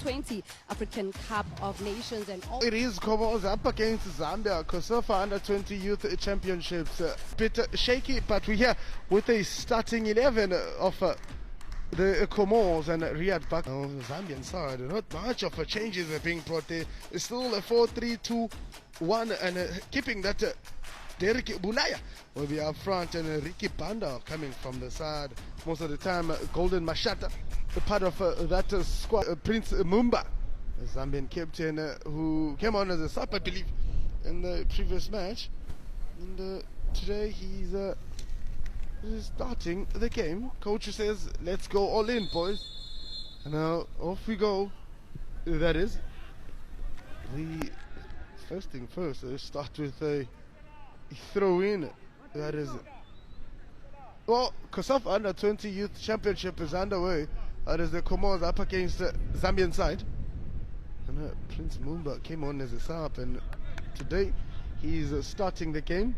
U20 African Cup of Nations. And all it is Comoros up against Zambia COSAFA U20 Youth Championships. Bit shaky, but we're here with a starting 11 of the Comoros and Riyad back on the Zambian side. Not much of a changes are being brought there. It's still a 4-3-2-1 and keeping that Derek Bulaya will be up front, and Ricky Banda coming from the side most of the time. Golden Mashata, a part of that squad. Prince Mumba, the Zambian captain, who came on as a sub, I believe, in the previous match, and today he's starting the game. Coach says, "Let's go all in, boys," and now off we go. That is the first thing first. Let's start with a throw in. That is, well, COSAFA U20 Youth Championship is underway. That is the Comoros up against the Zambian side, and Prince Mumba came on as a sub, and today he's starting the game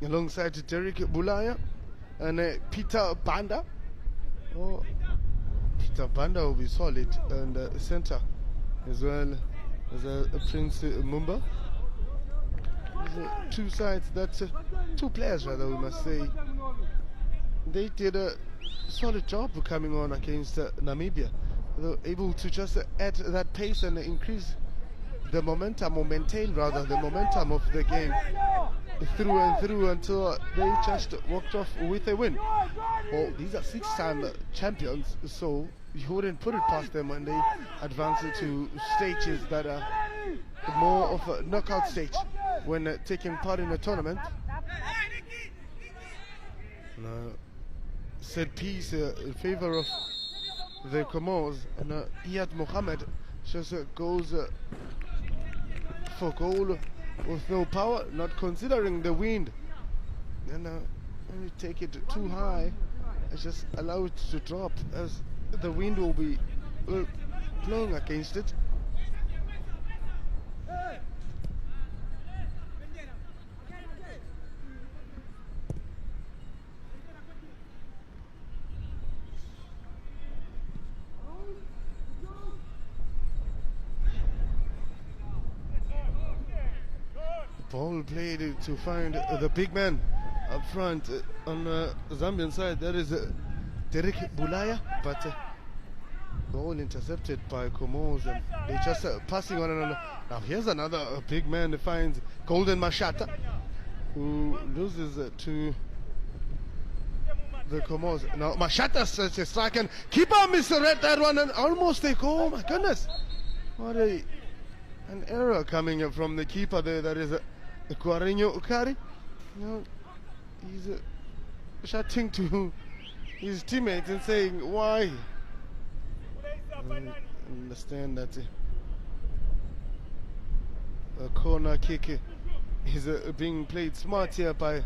alongside Derek Bulaya and Peter Banda. Oh, Peter Banda will be solid, and center as well as Prince Mumba. Two sides, that's two players rather, we must say. They did a solid job coming on against Namibia. They were able to just add that pace and increase the momentum, or maintain rather the momentum of the game through and through until they just walked off with a win. Well, these are 6-time champions, so you wouldn't put it past them when they advance to stages that are more of a knockout stage when taking part in a tournament. Now, set piece in favor of the Comoros, and Iyad Mohammed just goes for goal with no power, not considering the wind, and when you take it too high, just allow it to drop, as the wind will be blowing against it. Ball played to find the big man up front on the Zambian side. That is Derek Bulaya, but ball intercepted by Comoros, and they just passing on and on. Now here's another big man that finds Golden Mashata, who loses to the Comoros. Now Mashata such a strike, and keeper misread that one and almost a goal. Oh my goodness, what an error coming from the keeper there. That is Guarinho Ukari. You know, he's shouting to his teammates and saying, "Why?" I understand that a corner kick is being played smart here by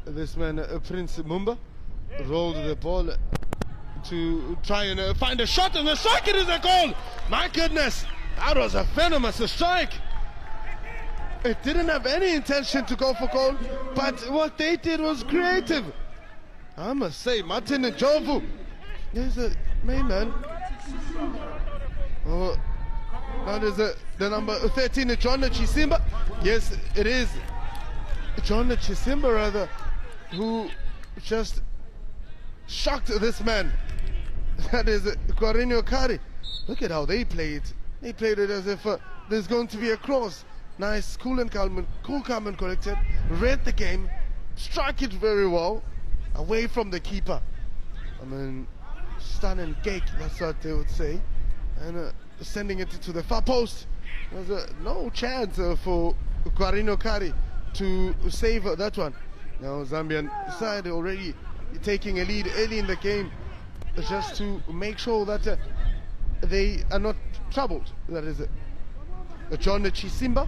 this man, Prince Mumba. Rolled the ball to try and find a shot, and the strike, it is a goal! My goodness, that was a venomous strike. It didn't have any intention to go for goal, but what they did was creative. I must say, Martin Njovu is the main man. Oh, that is the number 13, John Chisimba. Yes, it is John Chisimba, rather, who just shocked this man. That is Guarinho Kari. Look at how they played. They played it as if there's going to be a cross. Nice, cool and calm and collected. Read the game, struck it very well, away from the keeper. I mean, stun and cake, that's what they would say. And sending it to the far post. There's no chance for Guarinho Kari to save that one. Now Zambian side already taking a lead early in the game, just to make sure that they are not troubled. That is John Chisimba.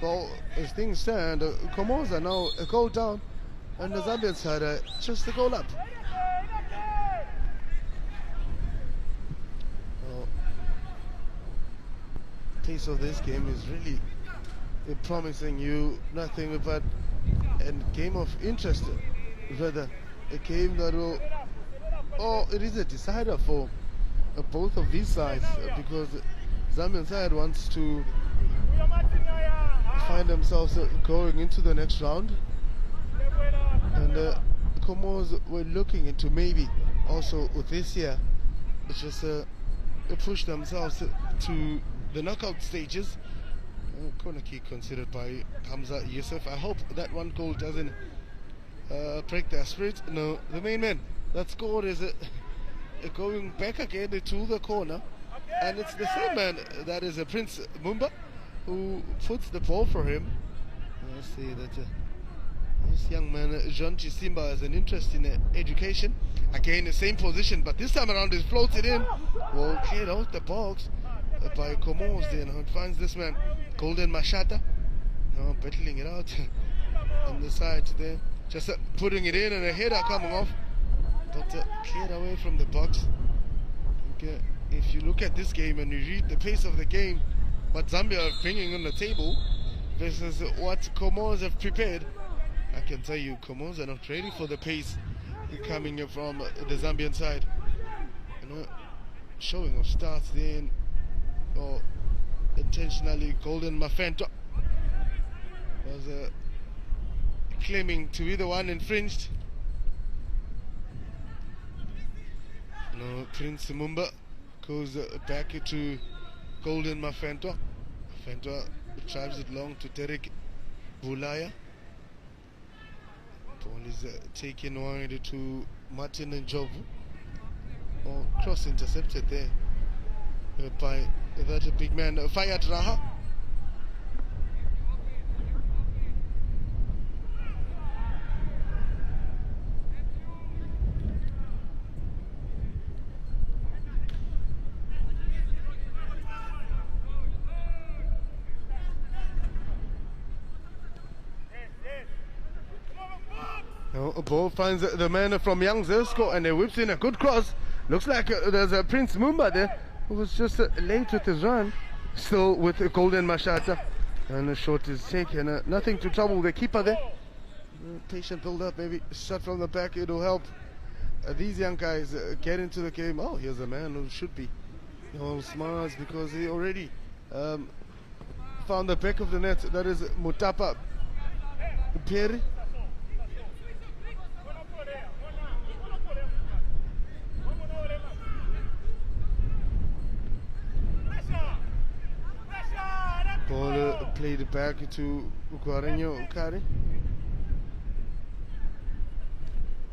Well, as things stand, Comoros are now a goal down, and the Zambian side just a goal up. Well, pace of this game is really promising you nothing but a game of interest, rather a game that will or it is a decider for both of these sides, because Zambian side wants to find themselves going into the next round, and Comoros were looking into maybe also this year just push themselves to the knockout stages. Corner kick considered by Hamza Yusuf. I hope that one goal doesn't break their spirit. No, the main man that scored is going back again to the corner, and it's the same man that is Prince Mumba who puts the ball for him. I see that this young man Jean Chisimba has an interest in education. Again the same position, but this time around is floated in. Well, cleared out the box by Comoros there, and finds this man Golden Mashata now battling it out on the side there, just putting it in, and a header coming off, but cleared away from the box. Okay. If you look at this game and you read the pace of the game, what Zambia are bringing on the table versus what Comoros have prepared, I can tell you Comoros are not ready for the pace coming from the Zambian side. Showing of starts there, or intentionally Golden Mafento was claiming to be the one infringed. Prince Mumba goes back to Golden Mafento. Mafento drives it long to Derek Bulaya. Ball is taken wide to Martin Njovu. Or cross intercepted there by that big man Fayad Raha. Ball finds the man from Young Zesco, and he whips in a good cross. Looks like there's a Prince Mumba there who was just late with his run. Still with Golden Mashata, and a shot is taken. Nothing to trouble the keeper there. Patient build up, maybe shot from the back, it'll help these young guys get into the game. Oh, here's a man who should be smiles, because he already found the back of the net. That is Mutapa Peri. Ball played back to Guareño Kari.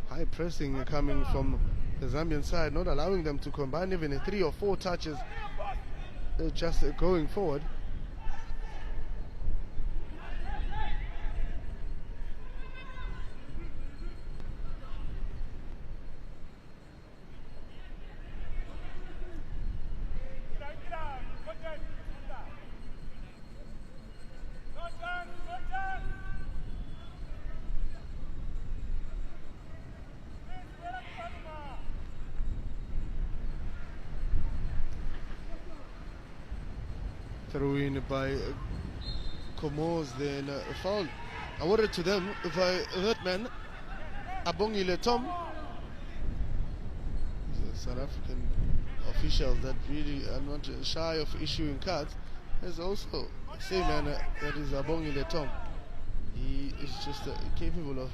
High pressing coming from the Zambian side, not allowing them to combine even 3 or 4 touches, just going forward. Throw in by Comoros, then a foul awarded to them by that man, Abongile Tom. The South African officials that really are not shy of issuing cards. There's also the same man that is Abongile Tom. He is just capable of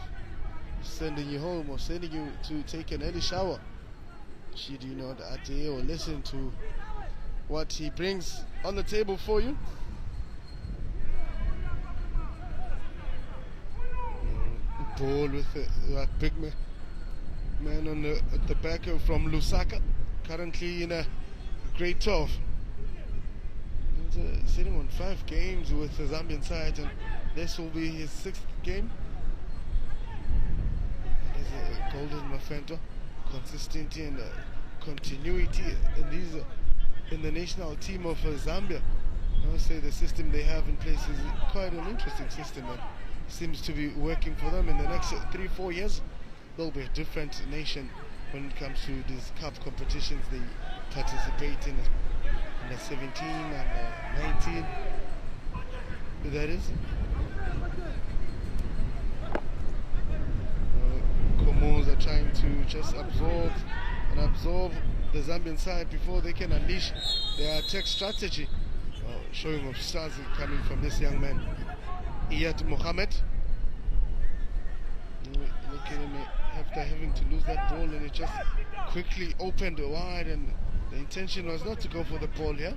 sending you home or sending you to take an early shower should you not adhere or listen to what he brings on the table for you. Ball with that big man on the back from Lusaka, currently in a grade 12. He's sitting on 5 games with the Zambian side, and this will be his 6th game. There's Golden Mafento, consistency and continuity in the national team of Zambia. I would say the system they have in place is quite an interesting system, and seems to be working for them. In the next 3-4 years, they'll be a different nation when it comes to these cup competitions they participate in. Under 17 and 19, that is. Comoros are trying to just absorb and absorb the Zambian side before they can unleash their attack strategy. Showing of stars coming from this young man, Iyad Mohammed. Look at him after having to lose that ball, and it just quickly opened wide, and the intention was not to go for the ball here.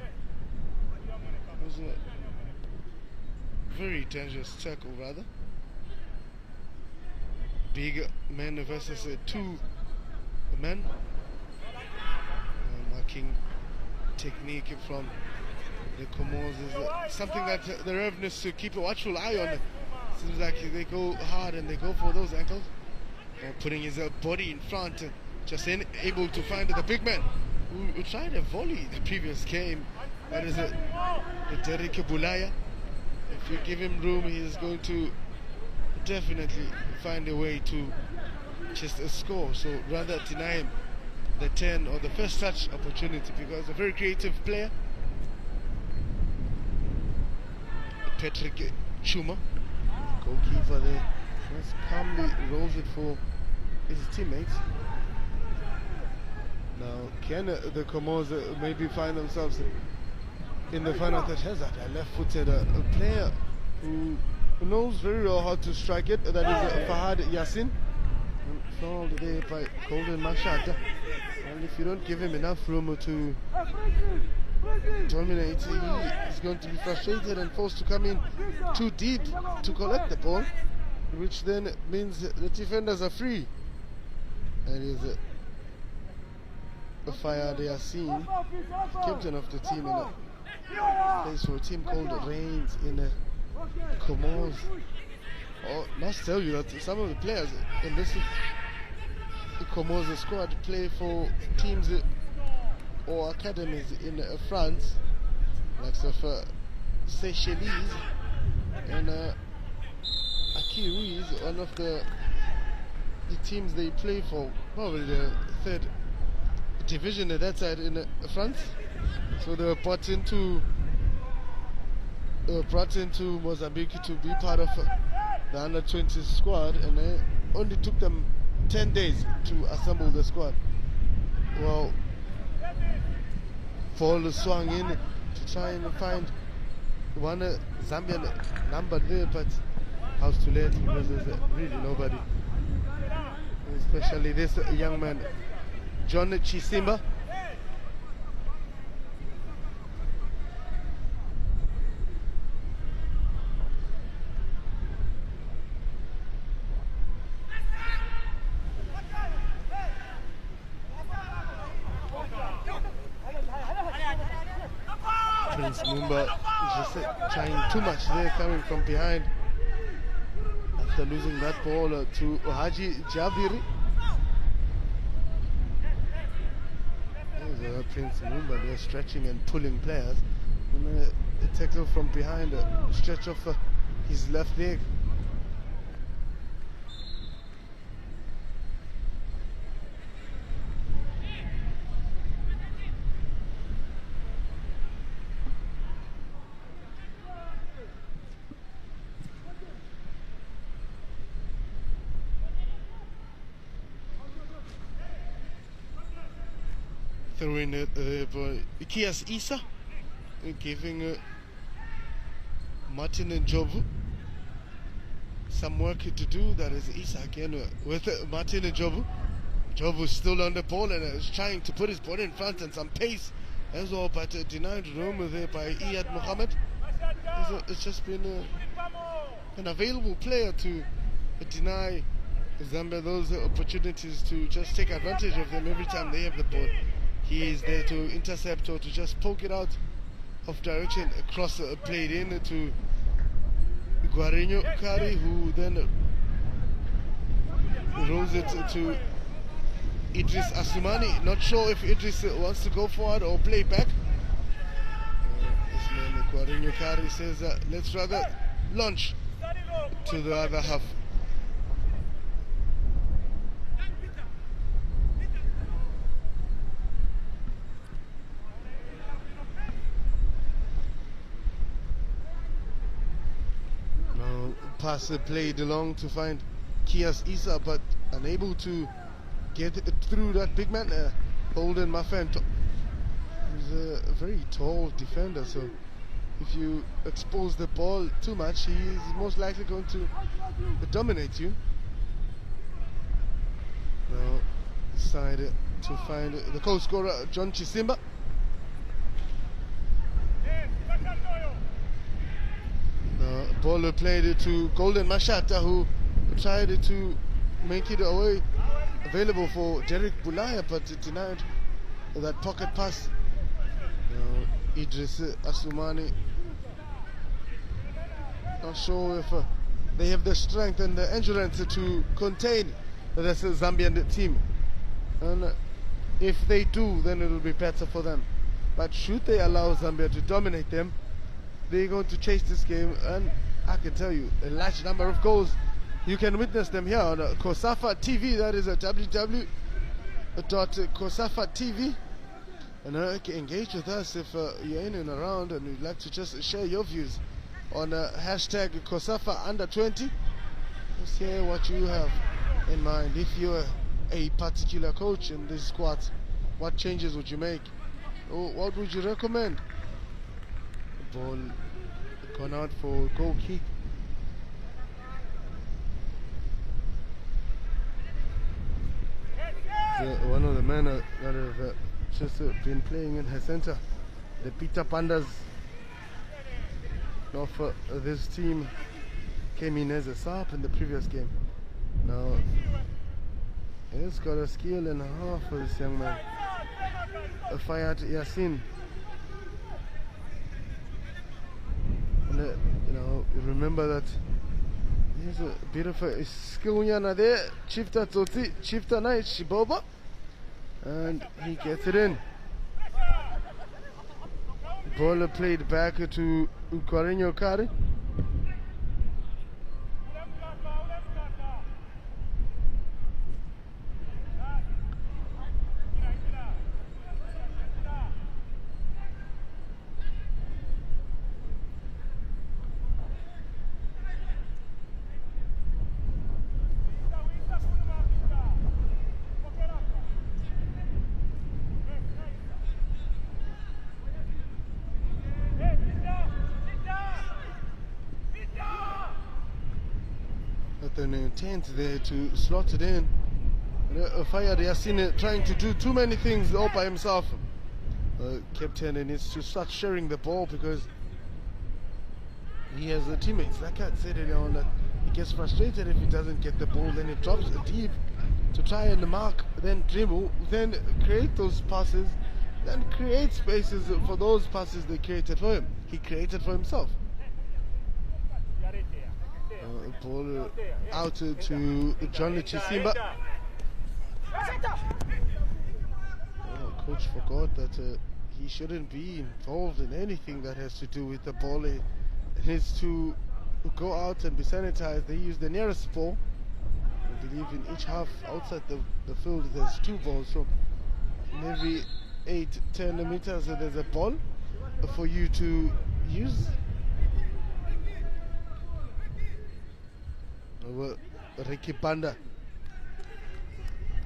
It was a very dangerous tackle, rather. Big man versus two men. Marking technique from the Comoros is something that the Rev needs to keep a watchful eye on. It seems like they go hard and they go for those ankles. Putting his body in front, just able to find the big man who tried a volley the previous game. That is Derek Bulaya. If you give him room, he is going to definitely find a way to just score. So rather deny him the 10 or the first touch opportunity, because a very creative player. Patrick Chuma, goalkeeper there, just calmly rolls it for his teammates. Now, can the Comoros maybe find themselves in the final touch? Has that a left-footed player who knows very well how to strike it? That is Fahad Yassin, fouled there by Golden Mashata. And if you don't give him enough room to dominate, he is going to be frustrated and forced to come in too deep to collect the ball, which then means the defenders are free. And is Fayad Yassin, captain of the team, in a place for a team called Reigns in Comoros. I must tell you that some of the players in this Comoros squad play for teams or academies in France, like Seychelles and Aki Ruiz, one of the teams they play for, probably the third division at that side in France. So they were brought into Mozambique to be part of the under-20 squad, and it only took them 10 days to assemble the squad. Well, Paul swung in to try and find one Zambian number there, but how to let, because there's really nobody, especially this young man, John Chisimba. Prince Mumba just trying too much there, coming from behind after losing that ball to Haji Jabiri. There's Prince Mumba there stretching and pulling players, and a tackle from behind, a stretch of his left leg. Throwing it Kias Isa, giving Martin and Jovu some work to do. That is Isa again with Martin and Jovu. Jovu still on the ball and is trying to put his body in front and some pace as well, but denied room there by Iyad Mohammed. It's just been an available player to deny Zambia those opportunities to just take advantage of them every time they have the ball. He is there to intercept or to just poke it out of direction, across played in to Guarinho Kari, who then rolls it to Idris Asumani. Not sure if Idris wants to go forward or play back. This man Guarinho Kari says let's rather launch to the other half. Pass played along to find Kias Isa, but unable to get through that big man. Holden Mafento. He's a very tall defender, so if you expose the ball too much, he is most likely going to dominate you. Now decided to find the goal scorer, John Chisimba. Ball played to Golden Mashata, who tried to make it away available for Derek Bulaya, but denied that pocket pass. Now Idris Asumani, not sure if they have the strength and the endurance to contain this Zambian team, and if they do, then it will be better for them. But should they allow Zambia to dominate them, they're going to chase this game, and I can tell you a large number of goals. You can witness them here on COSAFA TV. That is www.cosafa.tv. And engage with us if you're in and around and you'd like to just share your views on hashtag COSAFA Under20. Let's hear what you have in mind. If you're a particular coach in this squad, what changes would you make? Or what would you recommend? The ball gone out for goal kick. One of the men that have just been playing in her center, the Peter Pandas of this team, came in as a sub in the previous game. Now he's got a skill and a half for this young man, Fayat Yassin. And you know, you remember that there's a bit of a skill there. Chifta Tsotsi, Chifta Night Shiboba, and he gets it in. Ball played back to Kwarinyo Kari. An intent there to slot it in. Fayad Yassin trying to do too many things all by himself. Captain needs to start sharing the ball, because he has teammates. Like I said earlier on, that he gets frustrated if he doesn't get the ball, then he drops deep to try and mark, then dribble, then create those passes, then create spaces for those passes they created for him. He created for himself. Ball out to John Chisimba. Coach forgot that he shouldn't be involved in anything that has to do with the ball. It needs to go out and be sanitized. They use the nearest ball. I believe in each half outside the field there's 2 balls, so in every 8-10 meters there's a ball for you to use. Ricky Panda,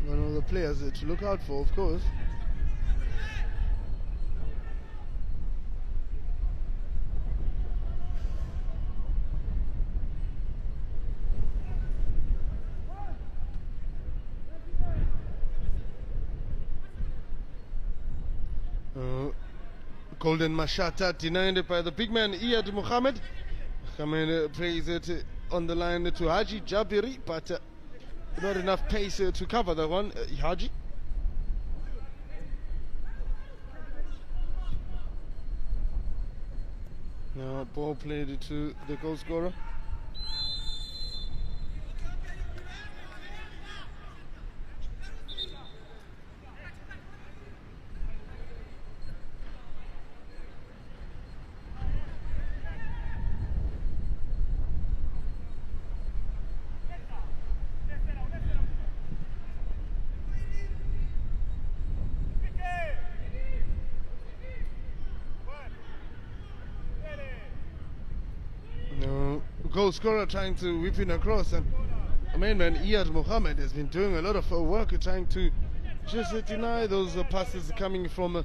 one of the players to look out for, of course. Golden Mashata denied by the big man Iyad Muhammad. Muhammad plays it on the line to Haji Jabiri, but not enough pace to cover that one. Haji. Now ball played to the goal scorer. Goal scorer trying to whip in across, and main man Iyad Mohammed has been doing a lot of work trying to just deny those passes coming from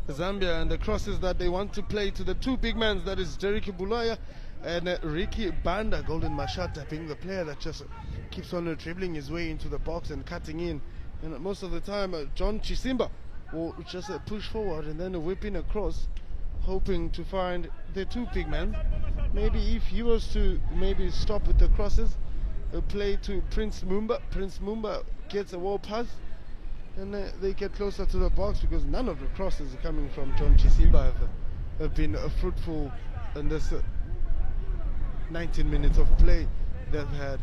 Zambia, and the crosses that they want to play to the two big men, that is Derek Bulaya and Ricky Banda. Golden Mashata being the player that just keeps on dribbling his way into the box and cutting in, and most of the time John Chisimba will just push forward and then whip in across, hoping to find the two big men. Maybe if he was to maybe stop with the crosses, play to Prince Mumba. Prince Mumba gets a wall pass, and they get closer to the box, because none of the crosses coming from John Chisimba have been fruitful in this 19 minutes of play they've had.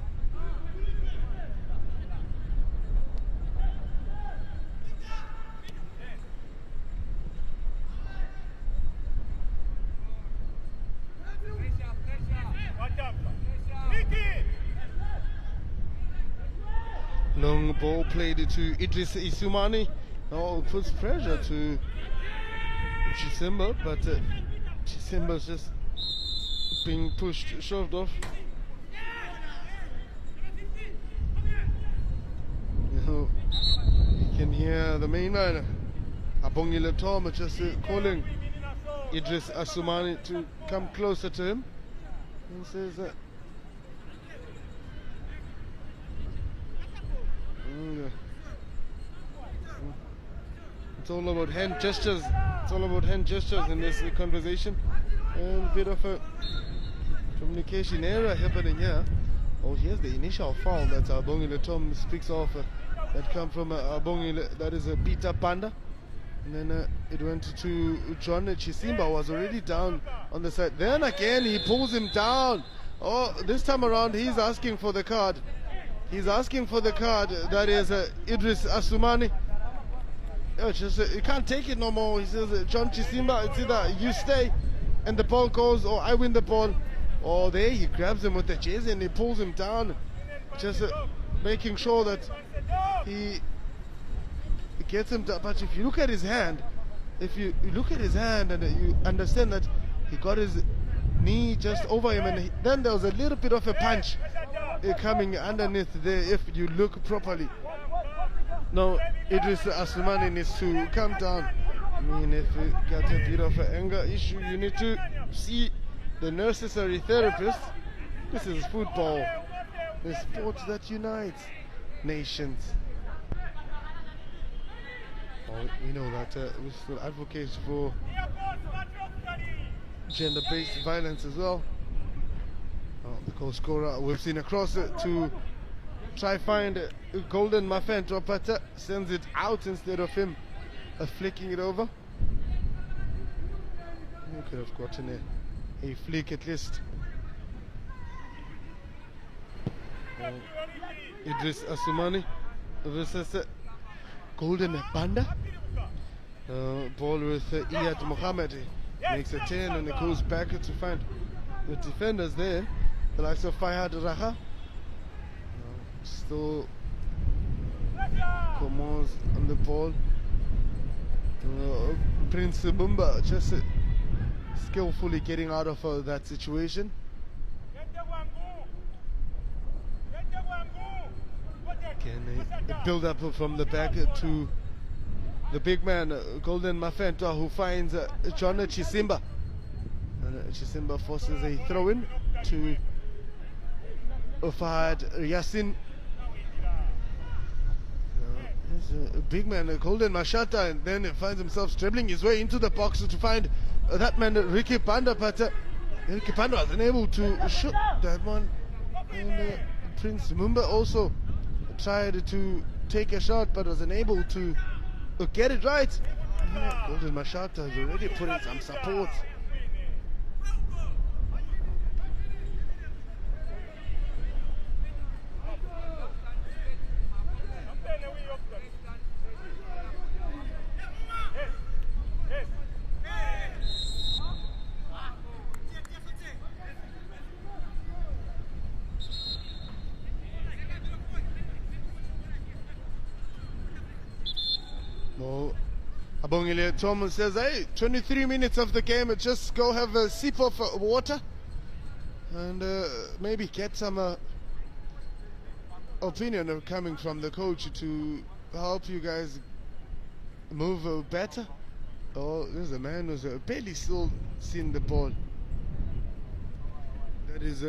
Long ball played to Idris Isumani. Oh, puts pressure to Chisimba, but Chisimba's just being pushed, shoved off. You can hear the main line, Abongile Tom, just calling Idris Asumani to come closer to him. He says that it's all about hand gestures. It's all about hand gestures in this conversation. And a bit of a communication error happening here. Oh, here's the initial foul that Abongile Tom speaks of, that come from Abongile, that is a beat up Panda. And then it went to John Chisimba, was already down on the side. Then again he pulls him down. Oh, this time around he's asking for the card. He's asking for the card. That is Idris Asumani. You can't take it no more. He says, John Chisimba, it's either you stay and the ball goes, or I win the ball. Oh, there he grabs him with the jersey and he pulls him down, just making sure that he gets him down. But if you look at his hand, and you understand that he got his knee just over him, and then there was a little bit of a punch coming underneath there if you look properly. Now Idris Asumani needs to come down. I mean, if you got a bit of an anger issue, you need to see the necessary therapist. This is football, the sport that unites nations. Well, we know that we still advocate for gender-based violence as well. The goal scorer, we've seen a cross to try find Golden Mafento, but sends it out instead of him flicking it over. He could have gotten a flick at least. Idris Asumani versus Golden Banda. Ball with Iyad Mohammed. Makes a 10 and it goes back to find the defenders there. The likes of Fayad Raha. Still Comoros on the ball. Prince Bumba just skillfully getting out of that situation. Can build up from the back to the big man Golden Mafento, who finds John Chisimba. And Chisimba forces a throw-in to Fahad Yassin. A big man, Golden Mashata, and then finds himself dribbling his way into the box to find that man, Ricky Panda, but Ricky Panda was unable to shoot that one. And Prince Mumba also tried to take a shot, but was unable to get it right. Golden Mashata has already put in some support. Abongile Tom says, hey, 23 minutes of the game, just go have a sip of water and maybe get some opinion coming from the coach to help you guys move better. Oh, there's a man who's barely still seen the ball. That is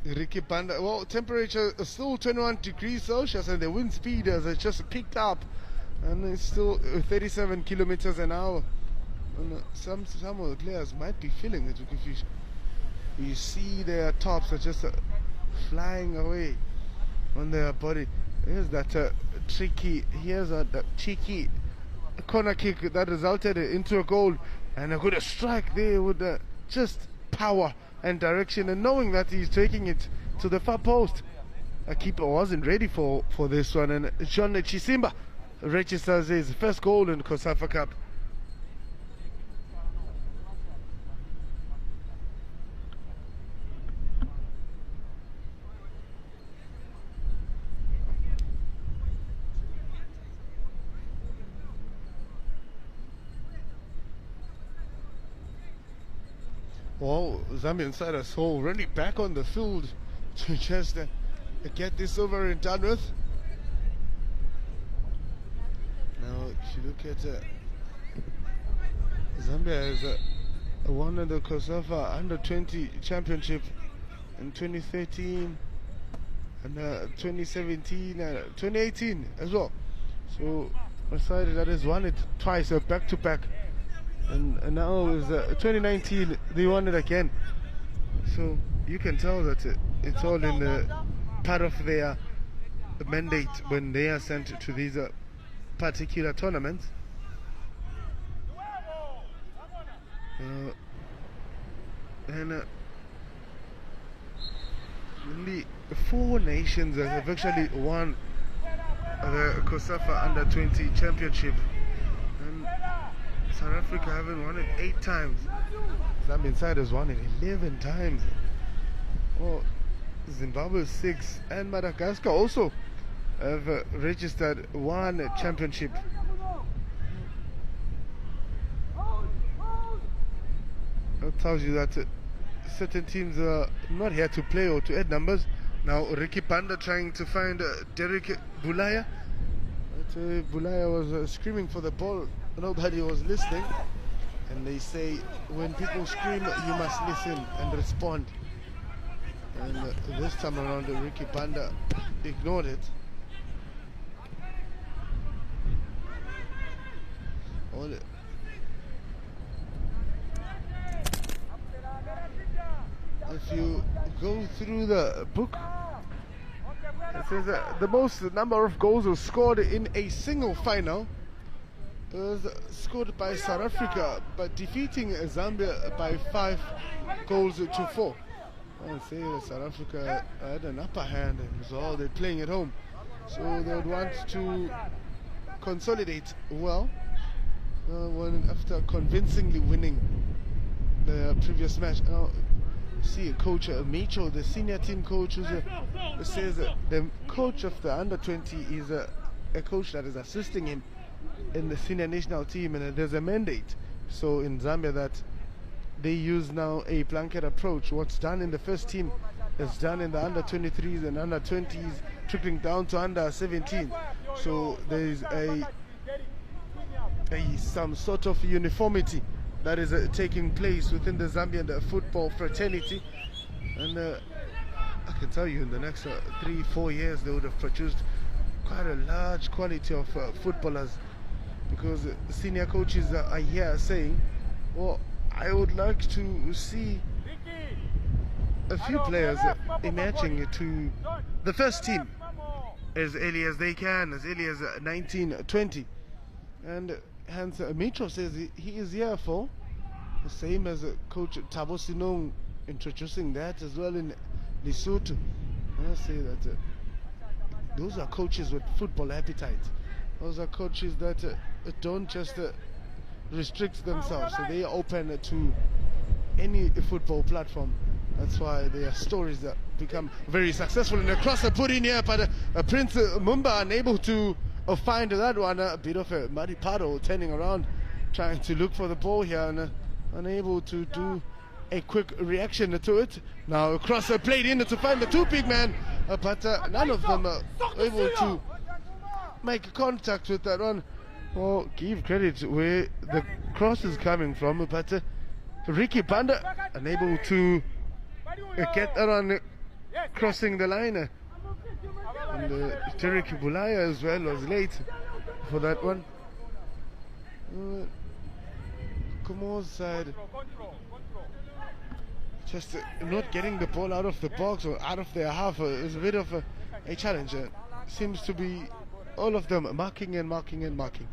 Ricky Panda. Well, temperature is still 21 degrees Celsius, and the wind speed has just picked up, and it's still 37 kilometers an hour. And some of the players might be feeling it because you see their tops are just flying away on their body. Here's that cheeky corner kick that resulted into a goal, and a good strike there with just power and direction, and knowing that he's taking it to the far post. A keeper wasn't ready for this one, and John Chisimba registers his first goal in COSAFA Cup. Well, Zambian side is already back on the field to just get this over and done with. Now, if you look at Zambia has won the COSAFA Under-20 Championship in 2013 and 2017 and 2018 as well. So, a side that has won it twice, back-to-back. And now is 2019 they won it again, so you can tell that it's all in the part of their mandate when they are sent to these particular tournaments. And only 4 nations have actually won the COSAFA Under-20 Championship, and South Africa haven't won it 8 times. Zambian side has won it 11 times. Well, Zimbabwe 6, and Madagascar also have registered 1 championship. That tells you that certain teams are not here to play or to add numbers. Now Ricky Panda trying to find Derek Bulaya. Bulaya was screaming for the ball. Nobody was listening, and they say when people scream you must listen and respond, and this time around Ricky Panda ignored it. If you go through the book, it says that the most number of goals was scored in a single final was scored by South Africa, but defeating Zambia by 5 goals to 4. I would say that South Africa had an upper hand, and was all they're playing at home, so they would want to consolidate well after convincingly winning the previous match. Now, see Coach Micho, the senior team coach, who says that the coach of the Under-20 is a coach that is assisting him in the senior national team, and there's a mandate so in Zambia that they use now a blanket approach. What's done in the first team is done in the Under-23s and Under-20s, trickling down to Under-17. So there is some sort of uniformity that is taking place within the Zambian football fraternity, and I can tell you in the next 3-4 years they would have produced quite a large quality of footballers, because senior coaches are here saying, well, I would like to see a few players emerging to the first team as early as they can, as early as 19-20. And hence Mitro says he is here for the same as Coach Thabo Sinong, introducing that as well in Lesotho. I say that those are coaches with football appetite. Those are coaches that don't just restrict themselves, so they are open to any football platform. That's why their stories become very successful. And a cross put in here, but Prince Mumba unable to find that one. A bit of a muddy puddle, turning around, trying to look for the ball here, and unable to do a quick reaction to it. Now a cross played in to find the 2 big men, but none of them able to make contact with that one. Well, give credit where the cross is coming from, but Ricky Banda unable to get that one crossing the line. And Derek Bulaya as well was late for that one. Comoros side just not getting the ball out of the box or out of their half is a bit of a challenge. Seems to be all of them marking and marking and marking.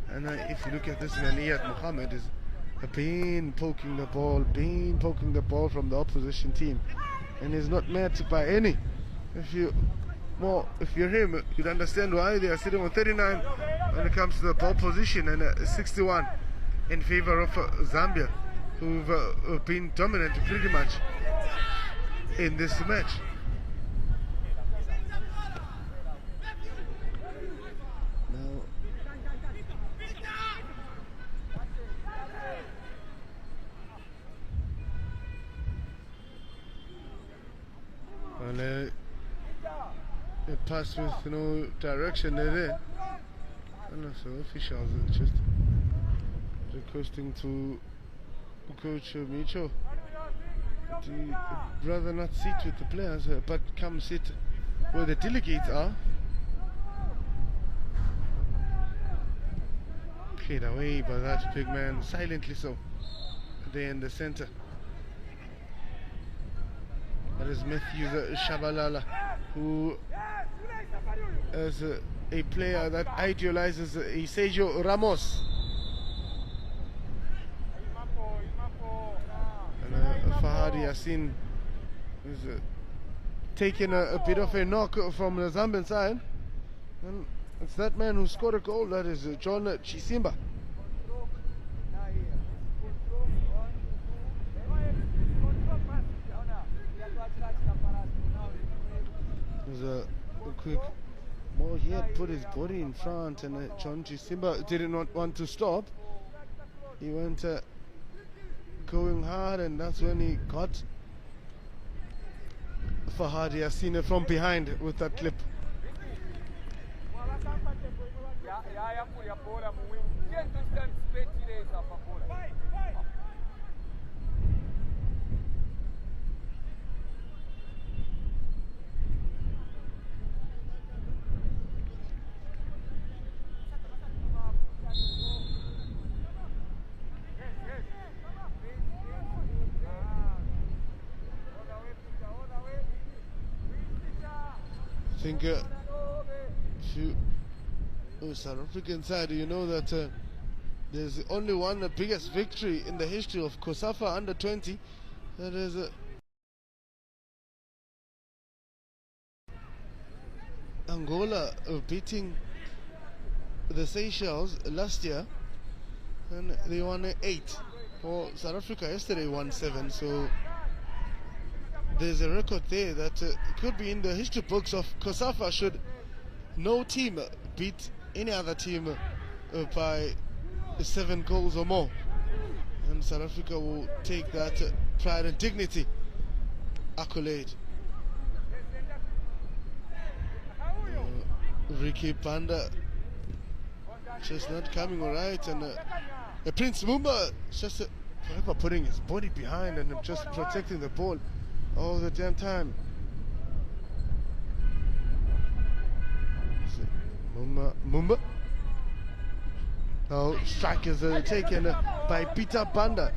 And if you look at this, Iyad Mohammed has been poking the ball from the opposition team, and is not met by any. If you're him, you'd understand why they are sitting on 39 when it comes to the ball position, and 61 in favor of Zambia, who've been dominant pretty much in this match. Well, a pass with no direction there. And so officials are just requesting to Coach Micho to rather not sit with the players, but come sit where the delegates are. Cleared away by that big man, silently so, there in the center. That is Matthew Shabalala, who is a player that idealizes Sergio Ramos. And Fahad Yassin is taking a bit of a knock from the Zambian side. And it's that man who scored a goal, that is John Chisimba. There's a quick ball. He had put his body in front, and John Chisimba did not want to stop. He went going hard, and that's when he got Fahad Yassin from behind with that clip. I think if you South African side, you know that there's only one biggest victory in the history of COSAFA under 20. That is Angola beating the Seychelles last year, and they won 8. For South Africa yesterday won 7. So there's a record there that could be in the history books of COSAFA should no team beat any other team by 7 goals or more. And South Africa will take that pride and dignity accolade. Ricky Banda just not coming alright, and Prince Mumba just forever putting his body behind and just protecting the ball all the damn time. Mumba. Now strike is taken by Peter Banda.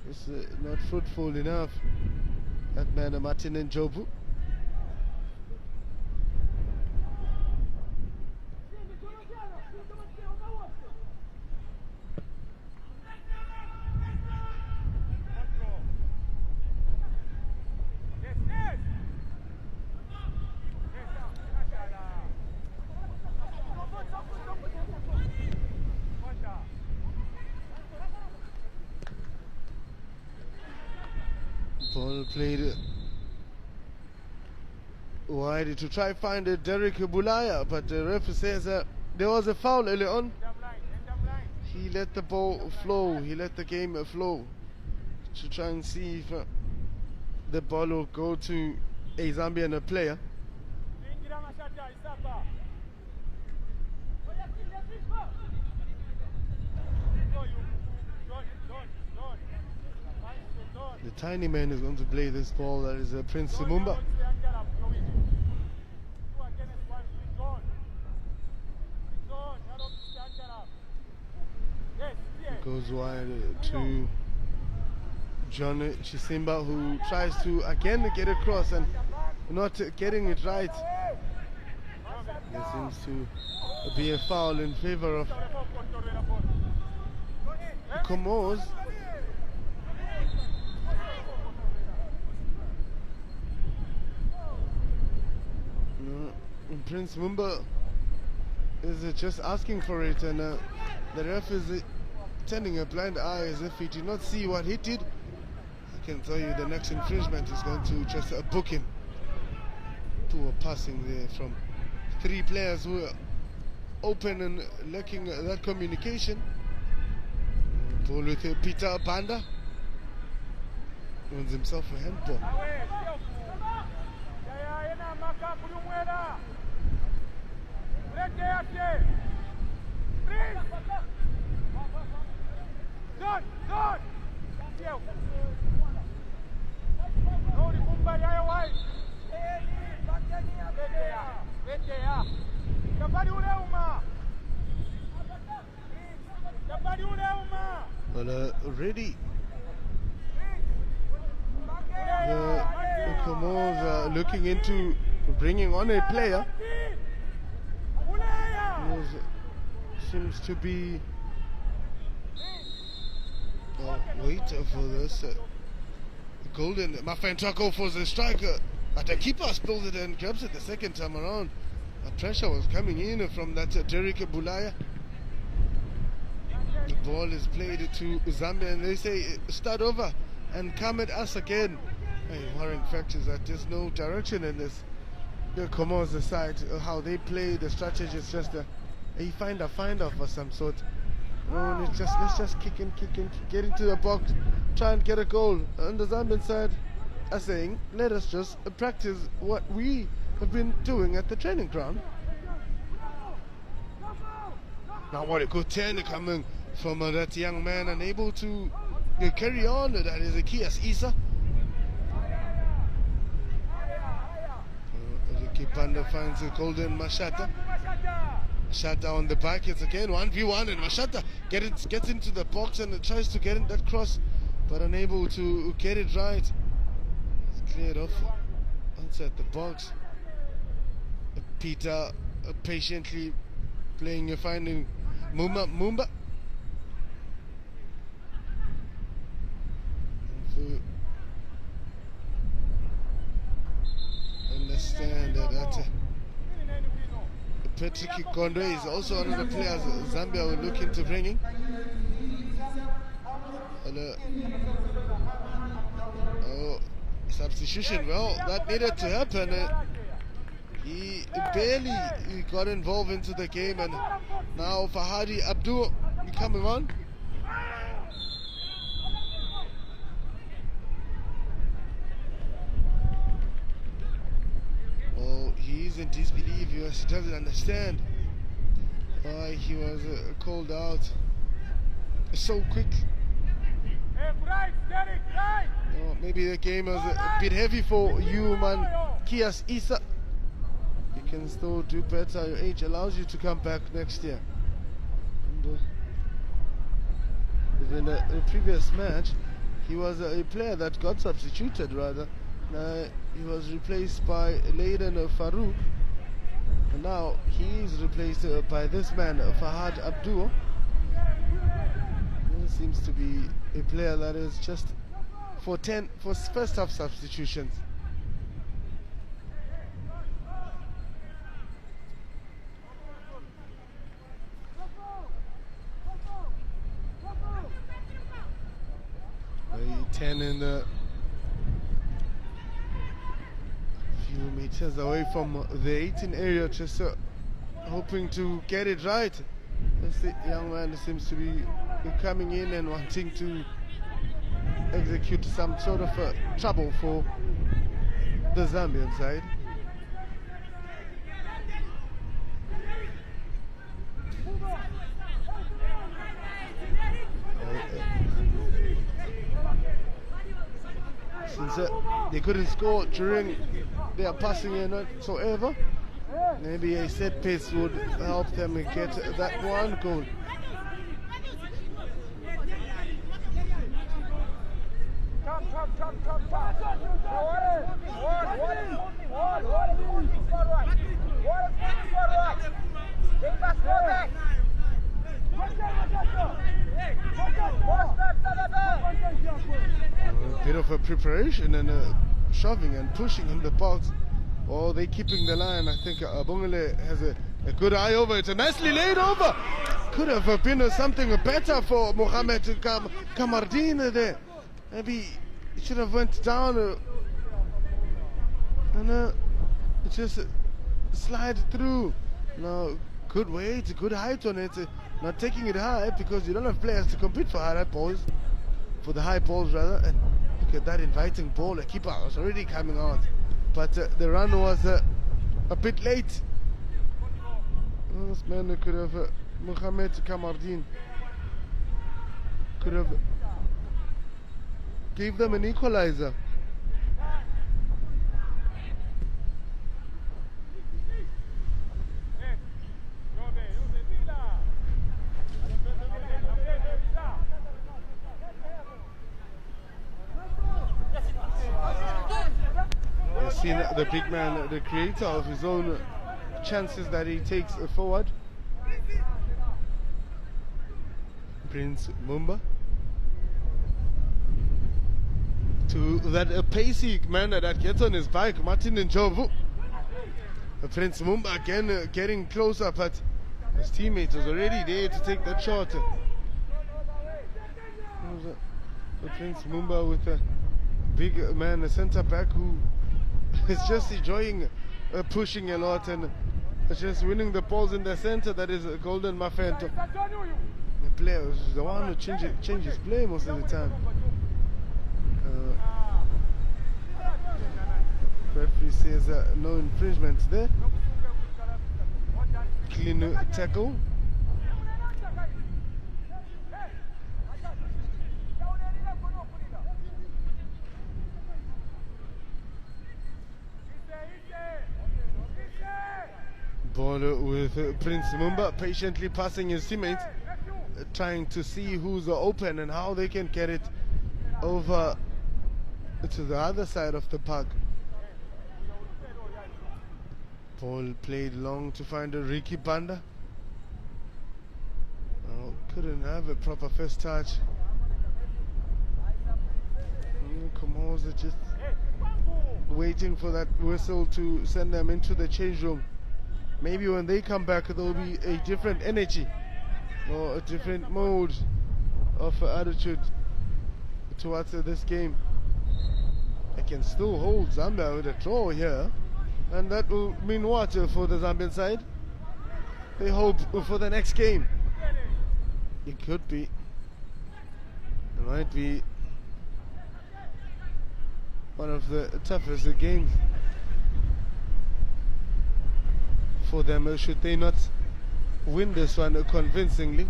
It's not fruitful enough. That man Martin Njobu. Ball played wide to try find Derek Bulaya, but the ref says there was a foul early on. He let the ball flow, he let the game flow to try and see if the ball will go to a Zambian player. The tiny man is going to play this ball. That is Prince Mumba. It goes wide to John Chisimba, who tries to again get across and not getting it right. There seems to be a foul in favor of Comoros. Prince Mumba is just asking for it, and the ref is turning a blind eye as if he did not see what he did. I can tell you the next infringement is going to just book him. Poor passing there from three players who are open and lacking that communication. Ball with Peter Banda. Wins himself a handball. Well, already the Comoros are looking into bringing on a player. Seems to be wait for this golden. Mafantako for the striker, but the keeper spills it and grabs it the second time around. Pressure was coming in from that Derek Bulaya. The ball is played to Zambia, and they say start over and come at us again. Hey, worrying factors that there's no direction in this. The Comoros side, how they play, the strategy is just a find off of some sort. Let's just kick in, get into the box, try and get a goal. On the Zambian side are saying, let us just practice what we have been doing at the training ground. Now what a good turn coming from that young man, unable to carry on. That is a Kias Isa. The Kipanda finds a golden Mashata. Mashata on the back, it's again 1v1, and Mashata gets into the box and tries to get in that cross, but unable to get it right. It's cleared off outside the box. Peter patiently playing, finding Mumba. Understand that Patrick Kondo is also one of the players Zambia will look into bringing. Substitution, well, that needed to happen. He barely got involved into the game, and now Fahadi Abdul coming on. Well, he is in disbelief. He doesn't understand why he was called out so quick. Oh, maybe the game was a bit heavy for you, man. Kias Isa. You can still do better. Your age allows you to come back next year. And, in the previous match, he was a player that got substituted, rather. He was replaced by Leiden Farouk. And now he is replaced by this man, Fahad Abdul. He seems to be a player that is just for first half substitutions. Very 10 in the few meters away from the 18 area, just hoping to get it right. This young man seems to be coming in and wanting to execute some sort of trouble for the Zambian side. since they couldn't score during their passing and whatsoever. Maybe a set piece would help them get that one goal. A bit of a preparation and shoving and pushing in the box. Oh, they keeping the line. I think Bongole has a good eye over it. Nicely laid over. Could have been something better for Mohamed Kamardine there. Maybe it should have went down and just slide through. Now, good weight, good height on it. Not taking it high because you don't have players to compete for high balls. For the high balls rather. And look at that inviting ball. A keeper was already coming out. But the run was a bit late. Oh, this man could have, Mohamed Kamardine could have gave them an equalizer. Seen the big man, the creator of his own chances that he takes forward. Prince Mumba to that pacey man that gets on his bike, Martin Njovu. Prince Mumba again getting closer, but his teammate was already there to take that shot. Prince Mumba with a big man, a centre back who is just enjoying pushing a lot and just winning the balls in the center. That is Golden Mafento. The player is the one who changes play most of the time. Referee says no infringements there. Clean tackle. Ball with Prince Mumba patiently passing his teammates, trying to see who's open and how they can get it over to the other side of the park. Ball played long to find a Ricky Banda. Oh, couldn't have a proper first touch. Comoros are just waiting for that whistle to send them into the change room. Maybe when they come back, there will be a different energy or a different mode of attitude towards this game. They can still hold Zambia with a draw here, and that will mean what for the Zambian side? They hope for the next game. It could be. It might be one of the toughest games for them, should they not win this one convincingly.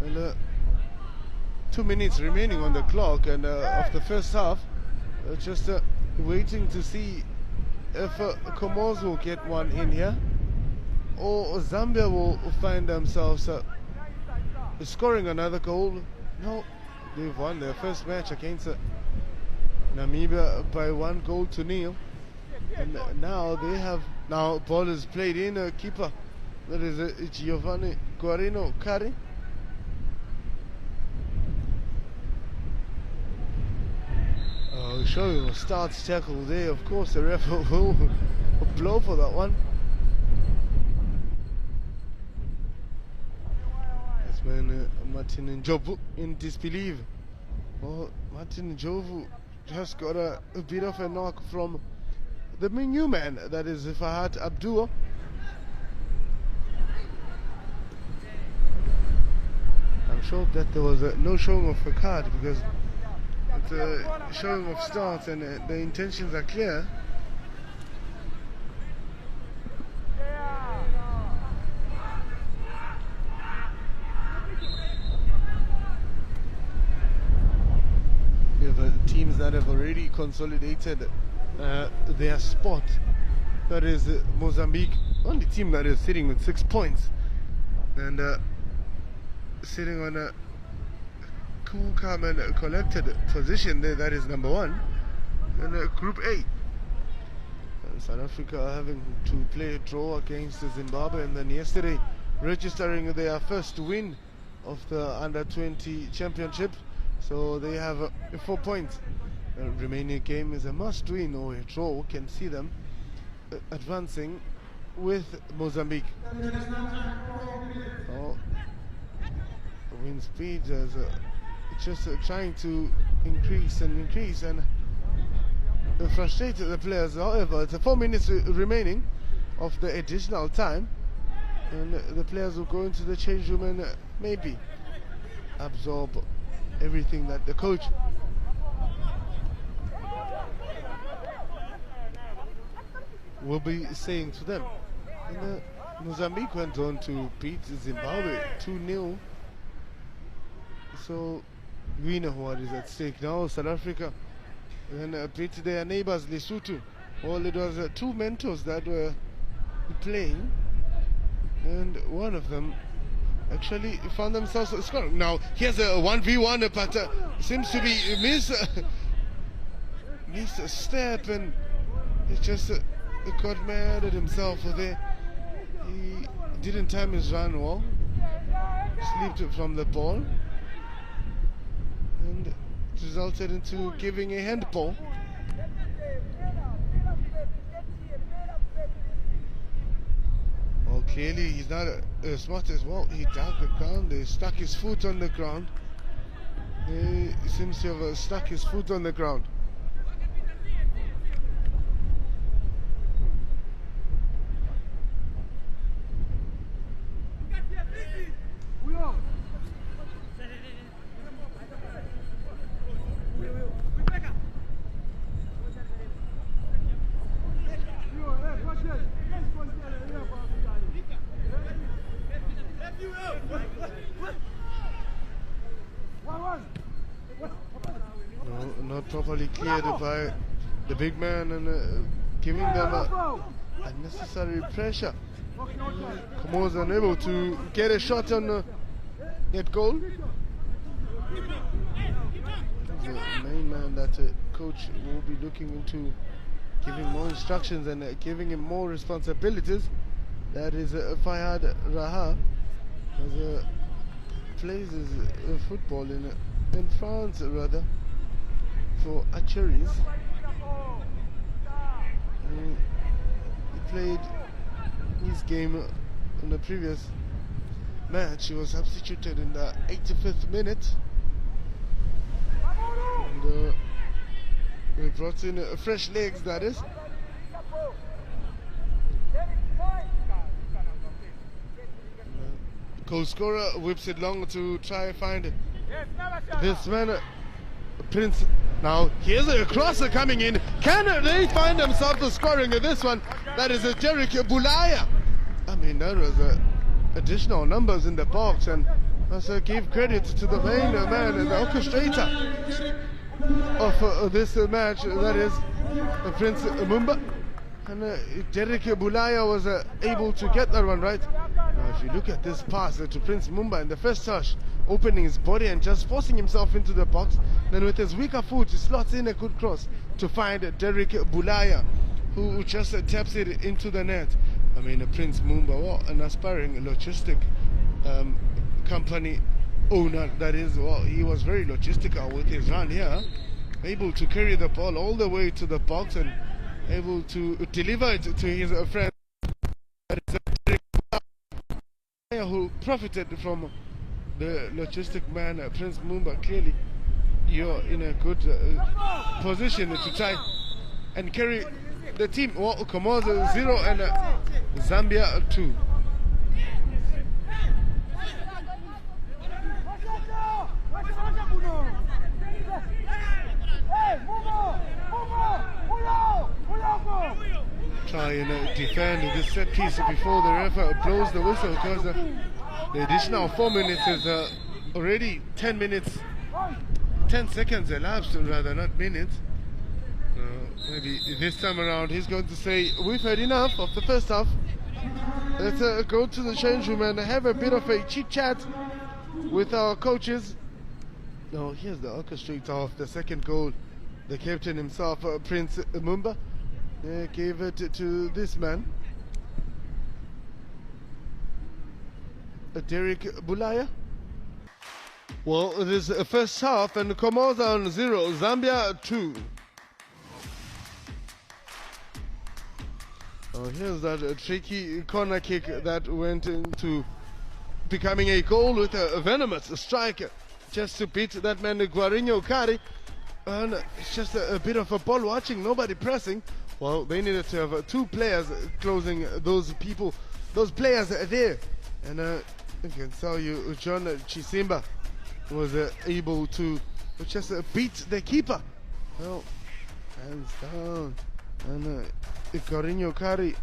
Well, 2 minutes remaining on the clock and of the first half, just waiting to see if Comoros will get one in here or Zambia will find themselves scoring another goal. No, they've won their first match against Namibia by 1-0. And now they have, now ball is played in, a keeper, that is Giovanni Guarino Cari. Showing a start tackle there. Of course the ref will blow for that one. This man Martin Njovu in disbelief. Well, Martin Njovu just got a bit of a knock from the new man, that is Fahad Abdul. I'm sure that there was no showing of a card, because it's a showing of start and the intentions are clear. teams that have already consolidated their spot. That is Mozambique, only team that is sitting with 6 points and sitting on a cool, calm and collected position there. That is number 1 in Group A. South Africa are having to play a draw against Zimbabwe, and then yesterday registering their first win of the Under-20 Championship. So they have 4 points. The remaining game is a must-win or a draw can see them advancing with Mozambique. Oh, wind speed is just trying to increase and frustrate the players. However, it's 4 minutes remaining of the additional time, and the players will go into the change room and maybe absorb everything that the coach will be saying to them. And Mozambique went on to beat Zimbabwe 2-0. So we know what is at stake now. South Africa then beat their neighbors Lesotho. Well, it was 2 mentors that were playing, and one of them actually found themselves scoring. Now here's a 1v1, but seems to be missed a step, and it just got mad at himself there. He didn't time his run well, slipped from the ball, and it resulted into giving a handball. Well, clearly he's not smart as well. He dug the ground, he stuck his foot on the ground. He seems to have stuck his foot on the ground. Not properly cleared by the big man, and giving them unnecessary pressure. Comoros unable to get a shot on that goal. The main man that coach will be looking into giving more instructions and giving him more responsibilities. That is Fayad Raha, as plays his football in France rather, for archeries. He played his game in the previous match. He was substituted in the 85th minute, and we brought in fresh legs, that is. Goal scorer whips it long to try and find this man, Prince. Now here's a crosser coming in. Can they find themselves scoring this one? That is a Derek Bulaya. I mean, there was additional numbers in the box, and also give credit to the main man and the orchestrator of this match, that is Prince Mumba. And Derek Bulaya was able to get that one right. Now, if you look at this pass to Prince Mumba in the first touch, opening his body and just forcing himself into the box, then with his weaker foot he slots in a good cross to find Derek Bulaya, who just taps it into the net. I mean, Prince Mumba, well, an aspiring logistic company owner, that is. Well, he was very logistical with his run here, able to carry the ball all the way to the box and able to deliver it to his friend, who profited from the logistic man, Prince Mumba. Clearly you're in a good position to try and carry the team. Well, Comoros 0 and Zambia 2. Try and defend this set piece before the ref blows the whistle, because the additional 4 minutes is already 10 10 seconds elapsed, rather, not minutes. Maybe this time around he's going to say, we've had enough of the first half. Let's go to the change room and have a bit of a chit-chat with our coaches. Now, here's the orchestrator of the second goal. The captain himself, Prince Mumba, gave it to this man, Derek Bulaya. Well, it is the first half and Comoros on 0, Zambia 2. Oh, here's that tricky corner kick that went into becoming a goal with a venomous striker just to beat that man Guarinho Kari. And it's just a bit of a ball watching, nobody pressing. Well, they needed to have 2 players closing those players there. And I can tell you, John Chisimba was able to just beat the keeper. Well, hands down. And Guarinho Kari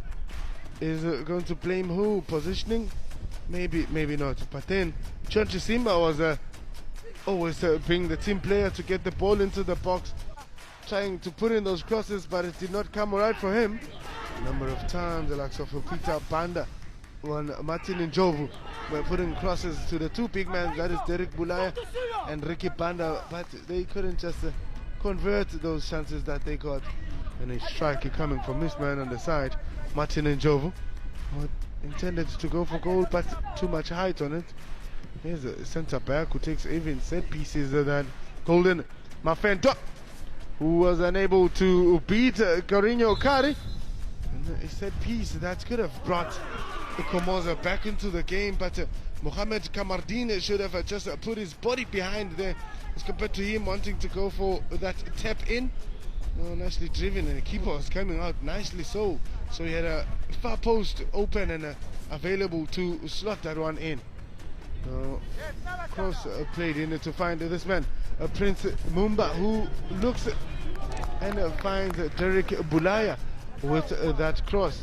is going to blame who? Positioning? Maybe not. But then John Chisimba was always being the team player to get the ball into the box, trying to put in those crosses, but it did not come right for him. A number of times the likes of Peter Banda and Martin Njovu were putting crosses to the 2 big men, that is Derek Bulaya and Ricky Banda, but they couldn't just convert those chances that they got. And a strike coming from this man on the side, Martin Njovu, intended to go for goal, but too much height on it. Here's a centre back who takes even set pieces that Golden Mafento, who was unable to beat Guarinho Kari. And a set piece that could have brought the Comoros back into the game, but Mohamed Kamardine should have just put his body behind there as compared to him wanting to go for that tap in. Nicely driven, and the keeper was coming out nicely so he had a far post open and available to slot that one in. Cross played in to find this man, Prince Mumba, who looks and finds Derek Bulaya with that cross.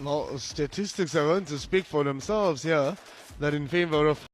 Well, statistics are going to speak for themselves here, that in favor of